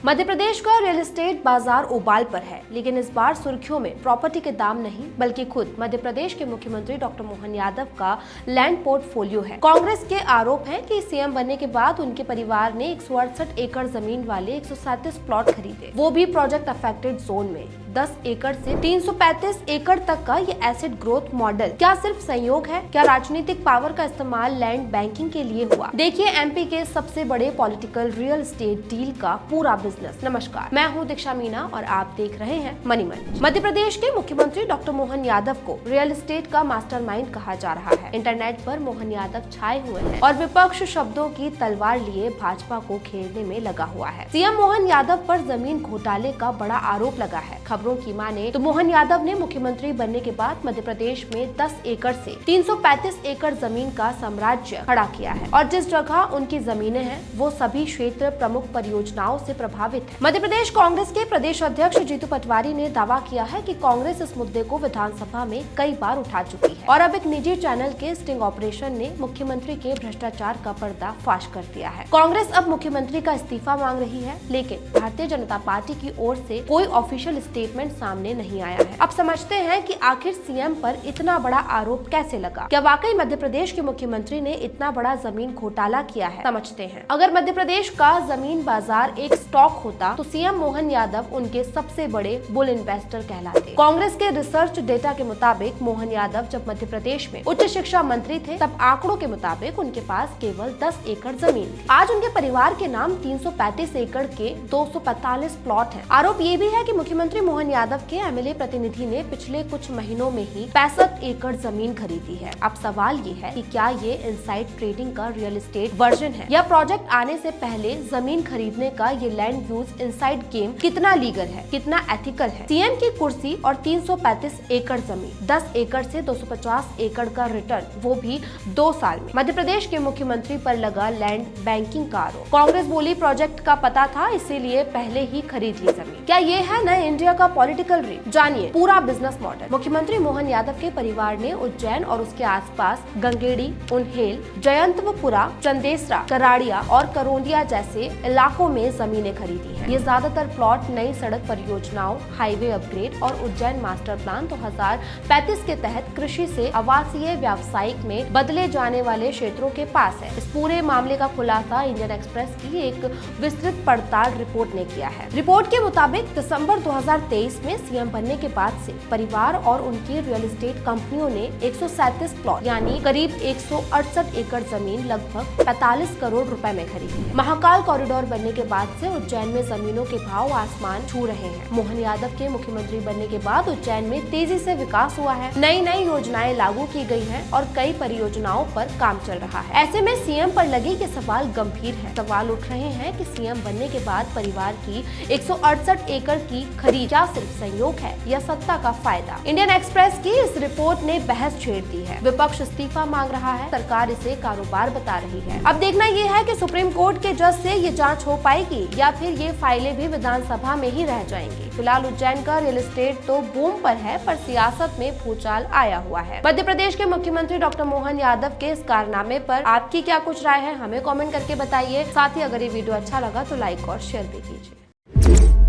मध्य प्रदेश का real estate बाजार उबाल पर है, लेकिन इस बार सुर्खियों में प्रॉपर्टी के दाम नहीं बल्कि खुद मध्य प्रदेश के मुख्यमंत्री डॉक्टर मोहन यादव का लैंड पोर्टफोलियो है। कांग्रेस के आरोप हैं कि सीएम बनने के बाद उनके परिवार ने 168 एकड़ जमीन वाले 137 प्लॉट खरीदे, वो भी प्रोजेक्ट अफेक्टेड जोन में। 10 एकड़ से 335 एकड़ तक का ये एसेट ग्रोथ मॉडल क्या सिर्फ संयोग है? क्या राजनीतिक पावर का इस्तेमाल लैंड बैंकिंग के लिए हुआ? देखिए एमपी के सबसे बड़े पॉलिटिकल रियल एस्टेट डील का पूरा बिजनेस। नमस्कार, मैं हूं दीक्षा मीना और आप देख रहे हैं मनी मंच। मध्य प्रदेश के मुख्यमंत्री डॉक्टर मोहन यादव को रियल एस्टेट का मास्टरमाइंड कहा जा रहा है। इंटरनेट पर मोहन यादव छाए हुए हैं और विपक्ष शब्दों की तलवार लिए भाजपा को घेरने में लगा हुआ है। सीएम मोहन यादव पर जमीन घोटाले का बड़ा आरोप लगा है। खबरों की माने तो मोहन यादव ने मुख्यमंत्री बनने के बाद मध्य प्रदेश में 10 एकड़ से 335 एकड़ जमीन का साम्राज्य खड़ा किया है और जिस जगह उनकी जमीनें हैं वो सभी क्षेत्र प्रमुख परियोजनाओं से प्रभावित है। मध्य प्रदेश कांग्रेस के प्रदेश अध्यक्ष जीतू पटवारी ने दावा किया है कि कांग्रेस इस मुद्दे को विधानसभा में कई बार उठा चुकी है और अब एक निजी चैनल के स्टिंग ऑपरेशन ने मुख्यमंत्री के भ्रष्टाचार का पर्दा फाश कर दिया है। कांग्रेस अब मुख्यमंत्री का इस्तीफा मांग रही है, लेकिन भारतीय जनता पार्टी की ओर से कोई ऑफिशियल स्टेटमेंट सामने नहीं आया है। अब समझते हैं कि आखिर सीएम पर इतना बड़ा आरोप कैसे लगा। क्या वाकई मध्य प्रदेश के मुख्यमंत्री ने इतना बड़ा जमीन घोटाला किया है? समझते हैं। अगर मध्य प्रदेश का जमीन बाजार एक स्टॉक होता तो सीएम मोहन यादव उनके सबसे बड़े बुल इन्वेस्टर कहलाते। कांग्रेस के रिसर्च डेटा के मुताबिक मोहन यादव जब मध्य प्रदेश में उच्च शिक्षा मंत्री थे तब आंकड़ों के मुताबिक उनके पास केवल 10 एकड़ जमीन थी। आज उनके परिवार के नाम 335 एकड़ के 245 प्लॉट हैं। आरोप ये भी है कि मुख्यमंत्री मोहन यादव के एमएलए प्रतिनिधि ने पिछले कुछ महीनों में ही 65 एकड़ जमीन खरीदी है। अब सवाल ये है कि क्या ये इनसाइड ट्रेडिंग का रियल एस्टेट वर्जन है या प्रोजेक्ट आने से पहले जमीन खरीदने का ये लैंड यूज इनसाइड गेम कितना लीगल है, कितना एथिकल है? सीएम की कुर्सी और 335 एकड़ जमीन, 10 एकड़ से 250 एकड़ का रिटर्न, वो भी 2 साल में। मध्य प्रदेश के मुख्यमंत्री पर लगा लैंड बैंकिंग का आरोप। कांग्रेस बोली प्रोजेक्ट का पता था इसीलिए पहले ही खरीद ली जमीन। क्या ये है नए इंडिया का पॉलिटिकल रीड? जानिए पूरा बिजनेस मॉडल। मुख्यमंत्री मोहन यादव के परिवार ने उज्जैन और उसके आसपास गंगेड़ी, उन्हेल, जयंतपुरा, चंदेसरा, कराड़िया और करोंदिया जैसे इलाकों में जमीनें खरीदी हैं। ये ज्यादातर प्लॉट नई सड़क परियोजनाओं, हाईवे अपग्रेड और उज्जैन मास्टर प्लान 2035 के तहत कृषि से आवासीय व्यावसायिक में बदले जाने वाले क्षेत्रों के पास है। इस पूरे मामले का खुलासा इंडियन एक्सप्रेस की एक विस्तृत पड़ताल रिपोर्ट ने किया है। रिपोर्ट के मुताबिक दिसंबर 2023 में सीएम बनने के बाद से परिवार और उनकी रियल एस्टेट कंपनियों ने 137 प्लॉट यानी करीब 168 एकड़ जमीन लगभग 45 करोड़ रुपए में खरीदी है। महाकाल कॉरिडोर बनने के बाद से उज्जैन में जमीनों के भाव आसमान छू रहे हैं। मोहन यादव के मुख्यमंत्री बनने के बाद उज्जैन में तेजी से विकास हुआ है, नई योजनाएं लागू की गई हैं और कई परियोजनाओं पर काम चल रहा है। ऐसे में सीएम पर लगे ये सवाल गंभीर है। सवाल उठ रहे हैं कि सीएम बनने के बाद परिवार की 168 एकड़ की खरीद क्या सिर्फ संयोग है या सत्ता का फायदा? इंडियन एक्सप्रेस की इस रिपोर्ट ने बहस छेड़ दी है। विपक्ष इस्तीफा मांग रहा है, सरकार इसे कारोबार बता रही है। अब देखना ये है कि सुप्रीम कोर्ट के जज से ये जांच हो पाएगी या फिर ये फाइलें भी विधानसभा में ही रह जाएंगी। फिलहाल उज्जैन का रियल एस्टेट तो बूम पर है, पर सियासत में भूचाल आया हुआ है। मध्य प्रदेश के मुख्यमंत्री डॉक्टर मोहन यादव के इस कारनामे पर आपकी क्या कुछ राय है, हमें कमेंट करके बताइए। साथ ही अगर ये वीडियो अच्छा लगा तो लाइक और शेयर भी कीजिए।